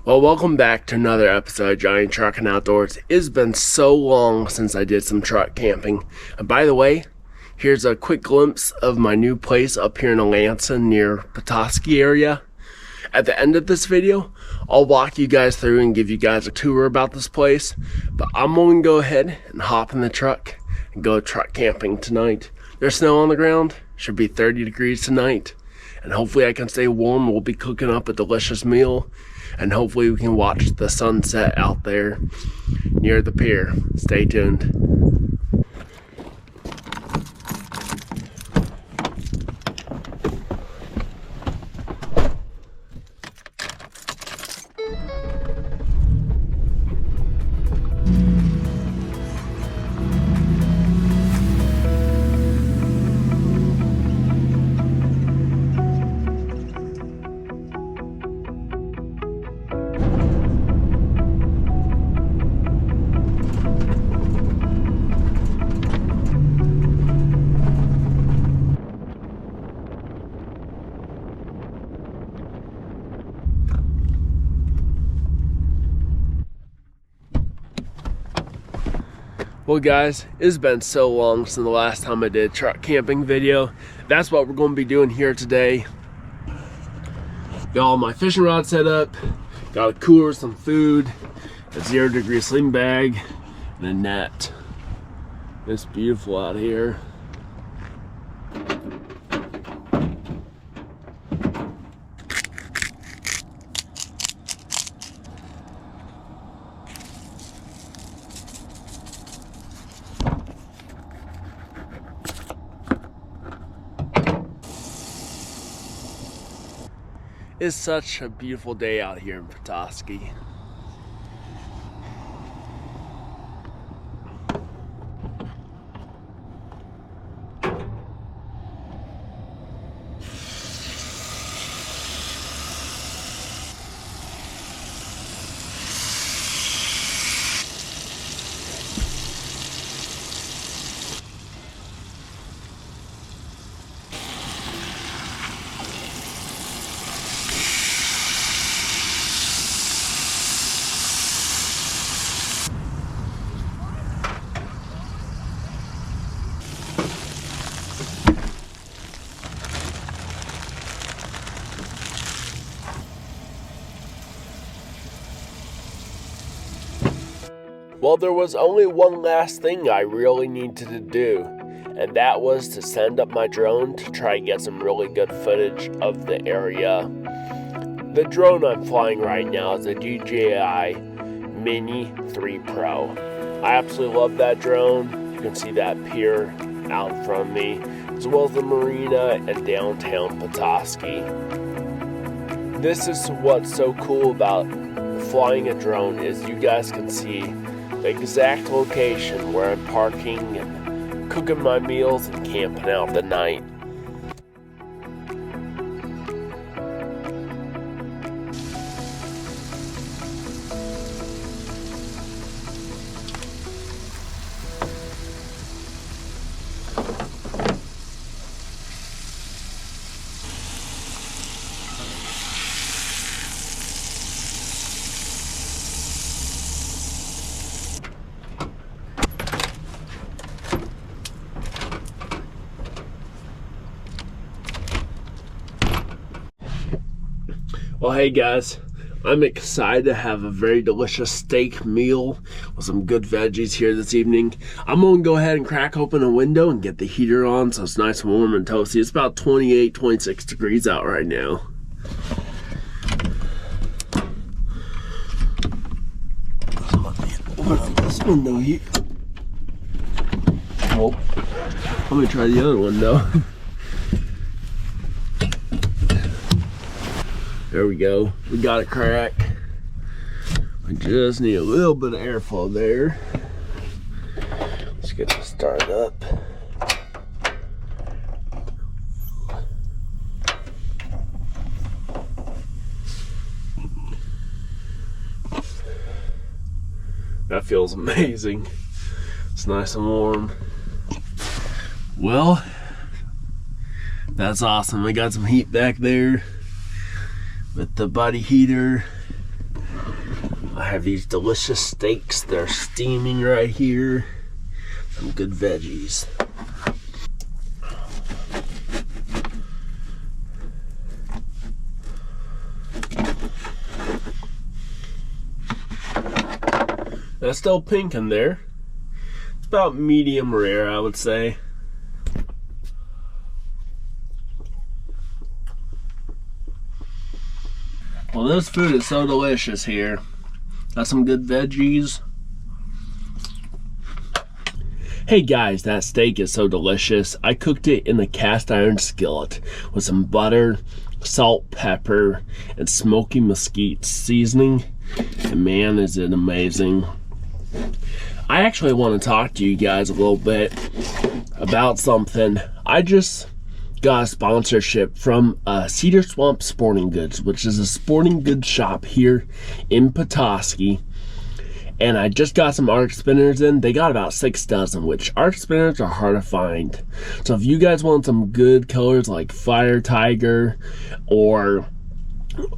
Well, welcome back to another episode of Johnny Truckin' Outdoors. It's been so long since I did some truck camping. And by the way, here's a quick glimpse of my new place up here in Atlanta near Petoskey area. At the end of this video, I'll walk you guys through and give you guys a tour about this place. But I'm going to go ahead and hop in the truck and go truck camping tonight. There's snow on the ground. Should be 30 degrees tonight. And hopefully I can stay warm. We'll be cooking up a delicious meal. And hopefully we can watch the sunset out there near the pier. Stay tuned. Well guys, it's been so long since the last time I did a truck camping video. That's what we're going to be doing here today. Got all my fishing rods set up, got a cooler, some food, a 0-degree sleeping bag, and a net. It's beautiful out here. It's such a beautiful day out here in Petoskey. Well, there was only one last thing I really needed to do, and that was to send up my drone to try and get some really good footage of the area. The drone I'm flying right now is a DJI Mini 3 Pro. I absolutely love that drone. You can see that pier out in front of me, as well as the marina and downtown Petoskey. This is what's so cool about flying a drone is you guys can see the exact location where I'm parking and cooking my meals and camping out the night. Well, hey guys, I'm excited to have a very delicious steak meal with some good veggies here this evening. I'm going to go ahead and crack open a window and get the heater on so it's nice and warm and toasty. It's about 28, 26 degrees out right now. Open up this window here. Oh, let me try the other window. There we go. We got it crack. We just need a little bit of airflow there. Let's get this started up. That feels amazing. It's nice and warm. Well, that's awesome. I got some heat back there with the body heater. I have these delicious steaks. They're steaming right here. Some good veggies. That's still pink in there. It's about medium rare, I would say. Well, this food is so delicious here. Got some good veggies. Hey guys, that steak is so delicious. I cooked it in a cast iron skillet with some butter, salt, pepper, and smoky mesquite seasoning. And man, is it amazing. I actually want to talk to you guys a little bit about something. I just got a sponsorship from Cedar Swamp Sporting Goods, which is a sporting goods shop here in Petoskey. And I just got some arc spinners in. They got about 6 dozen, which arc spinners are hard to find. So if you guys want some good colors like Fire Tiger or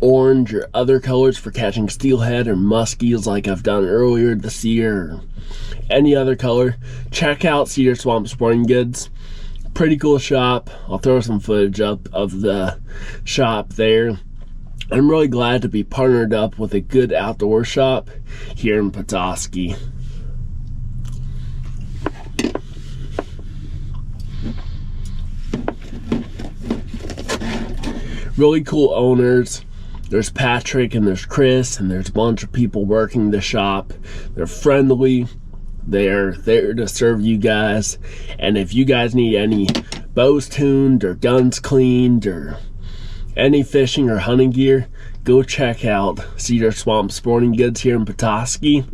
orange or other colors for catching steelhead or muskies like I've done earlier this year, or any other color, check out Cedar Swamp Sporting Goods. Pretty cool shop. I'll throw some footage up of the shop there. I'm really glad to be partnered up with a good outdoor shop here in Petoskey. Really cool owners. There's Patrick and there's Chris and there's a bunch of people working the shop. They're friendly. They're there to serve you guys. And if you guys need any bows tuned or guns cleaned or any fishing or hunting gear, go check out Cedar Swamp Sporting Goods here in Petoskey.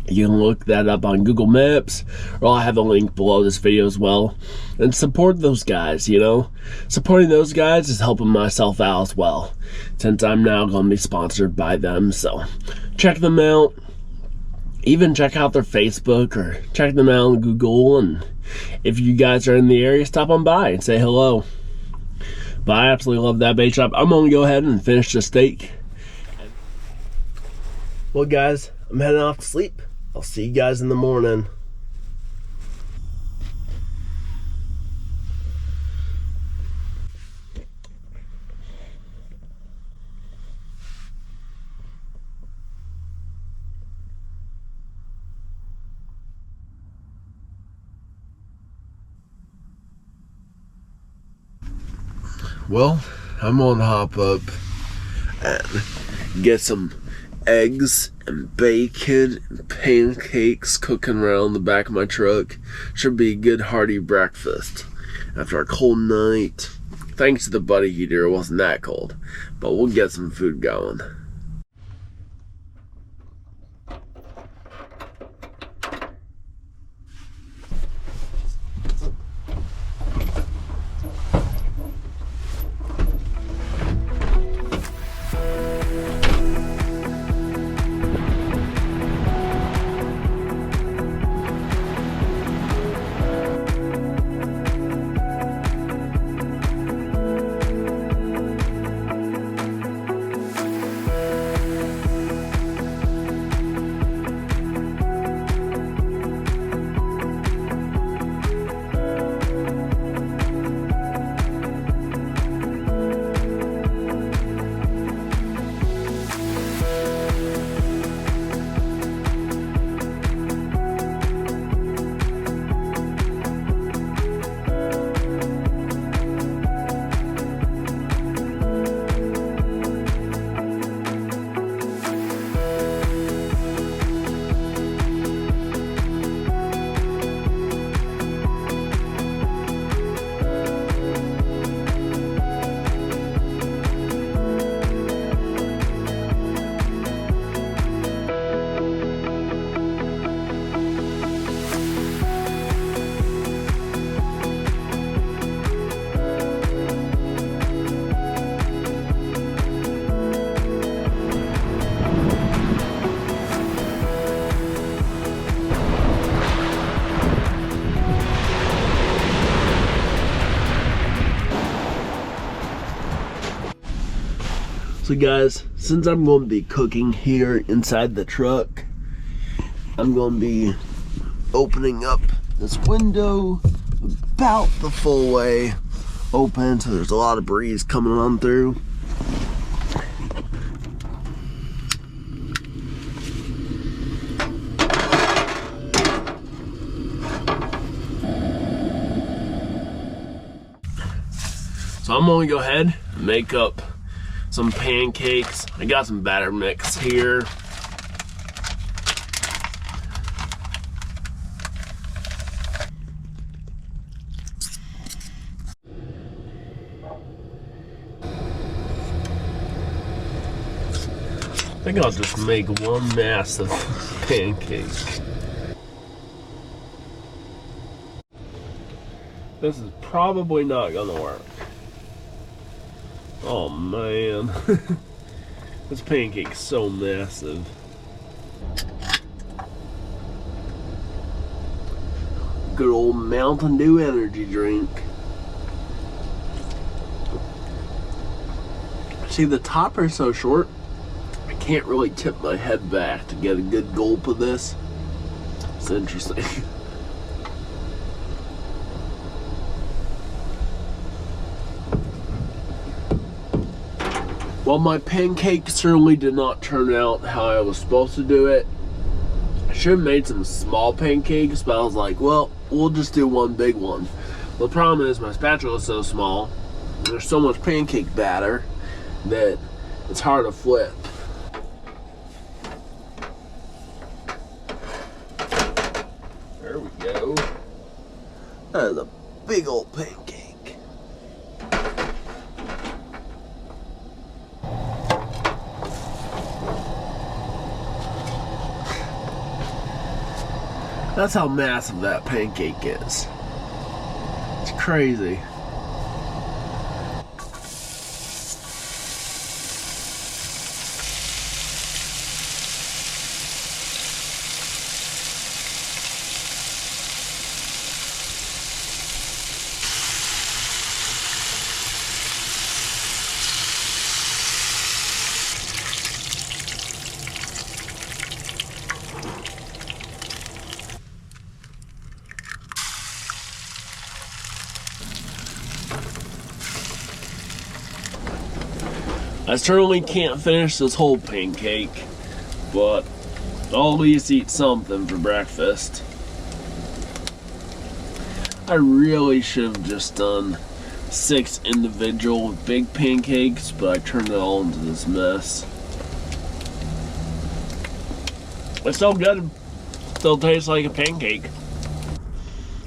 You can look that up on Google Maps, or I'll have a link below this video as well. And support those guys, you know. Supporting those guys is helping myself out as well, since I'm now going to be sponsored by them. So check them out. Even check out their Facebook or check them out on Google. And if you guys are in the area, stop on by and say hello. But I absolutely love that bait shop. I'm going to go ahead and finish the steak. Well, guys, I'm heading off to sleep. I'll see you guys in the morning. Well, I'm gonna hop up and get some eggs and bacon and pancakes cooking around the back of my truck. Should be a good hearty breakfast after a cold night. Thanks to the buddy heater, it wasn't that cold, but we'll get some food going. So guys, since I'm going to be cooking here inside the truck, I'm going to be opening up this window about the full way open, so there's a lot of breeze coming on through. So I'm gonna go ahead and make up some pancakes. I got some batter mix here. I think I'll just make one massive pancake. This is probably not gonna work. Oh man, this pancake's so massive. Good old Mountain Dew energy drink. See, the topper's so short, I can't really tip my head back to get a good gulp of this. It's interesting. Well, my pancake certainly did not turn out how I was supposed to do it. I should have made some small pancakes, but I was like, well, we'll just do one big one. The problem is my spatula is so small, there's so much pancake batter that it's hard to flip. There we go. That is a big old pancake. That's how massive that pancake is. It's crazy. I certainly can't finish this whole pancake, but I'll at least eat something for breakfast. I really should have just done 6 individual big pancakes, but I turned it all into this mess. It's still good. Still tastes like a pancake.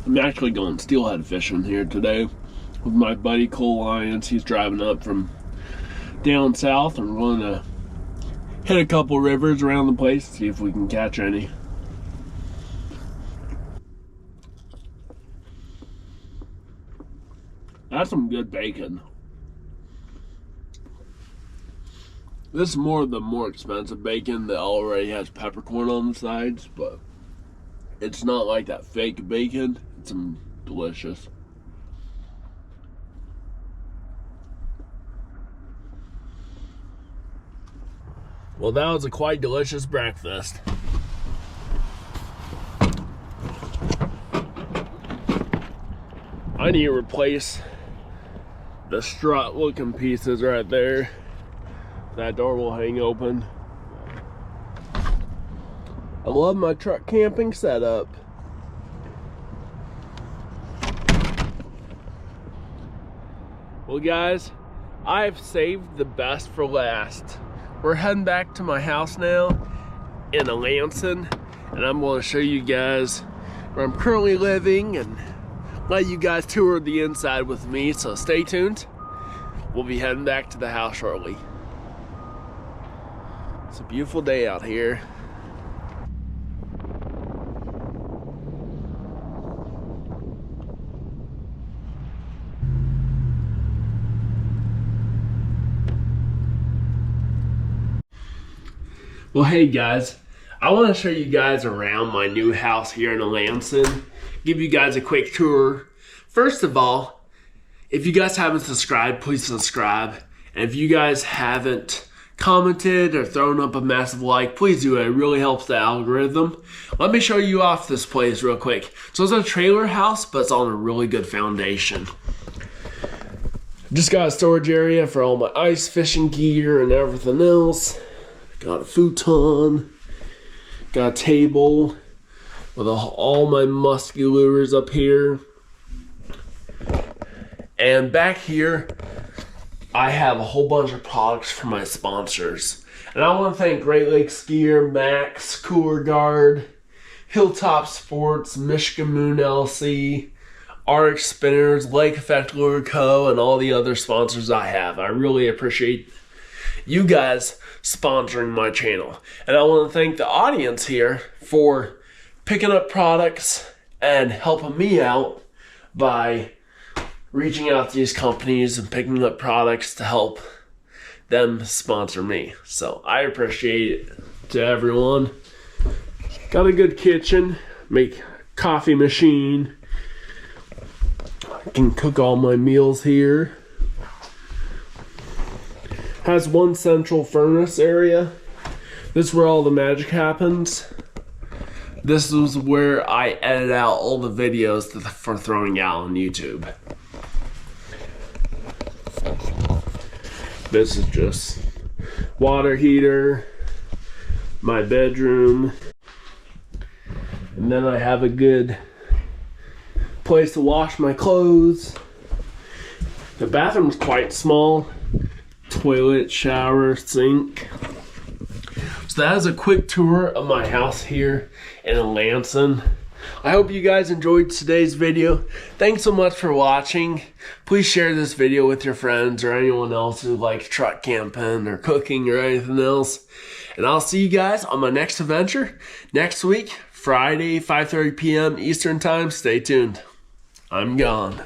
I'm actually going steelhead fishing here today with my buddy Cole Lyons. He's driving up from down south, and we're going to hit a couple rivers around the place, see if we can catch any. That's some good bacon. This is more of the more expensive bacon that already has peppercorn on the sides, but it's not like that fake bacon. It's delicious. Well, that was a quite delicious breakfast. I need to replace the strut looking pieces right there. That door will hang open. I love my truck camping setup. Well guys, I've saved the best for last. We're heading back to my house now in Lansing, and I'm going to show you guys where I'm currently living and let you guys tour the inside with me, so stay tuned. We'll be heading back to the house shortly. It's a beautiful day out here. Well, hey guys, I want to show you guys around my new house here in Lansing. Give you guys a quick tour. First of all, if you guys haven't subscribed, please subscribe. And if you guys haven't commented or thrown up a massive like, please do. It really helps the algorithm. Let me show you off this place real quick. So it's a trailer house, but it's on a really good foundation. Just got a storage area for all my ice fishing gear and everything else. Got a futon. Got a table with all my musky lures up here. And back here, I have a whole bunch of products for my sponsors. And I want to thank Great Lakes Skier, Max, Cooler Guard, Hilltop Sports, Michigan Moon LC, RX Spinners, Lake Effect Lure Co., and all the other sponsors I have. I really appreciate you guys sponsoring my channel. And I want to thank the audience here for picking up products and helping me out by reaching out to these companies and picking up products to help them sponsor me. So I appreciate it to everyone. Got a good kitchen, make coffee machine. I can cook all my meals here. Has one central furnace area. This is where all the magic happens. This is where I edit out all the videos for throwing out on YouTube. This is just water heater, my bedroom, and then I have a good place to wash my clothes. The bathroom's quite small. Toilet, shower, sink. So that is a quick tour of my house here in Lansing. I hope you guys enjoyed today's video. Thanks so much for watching. Please share this video with your friends or anyone else who likes truck camping or cooking or anything else. And I'll see you guys on my next adventure next week, Friday, 5:30 p.m. Eastern Time. Stay tuned. I'm gone.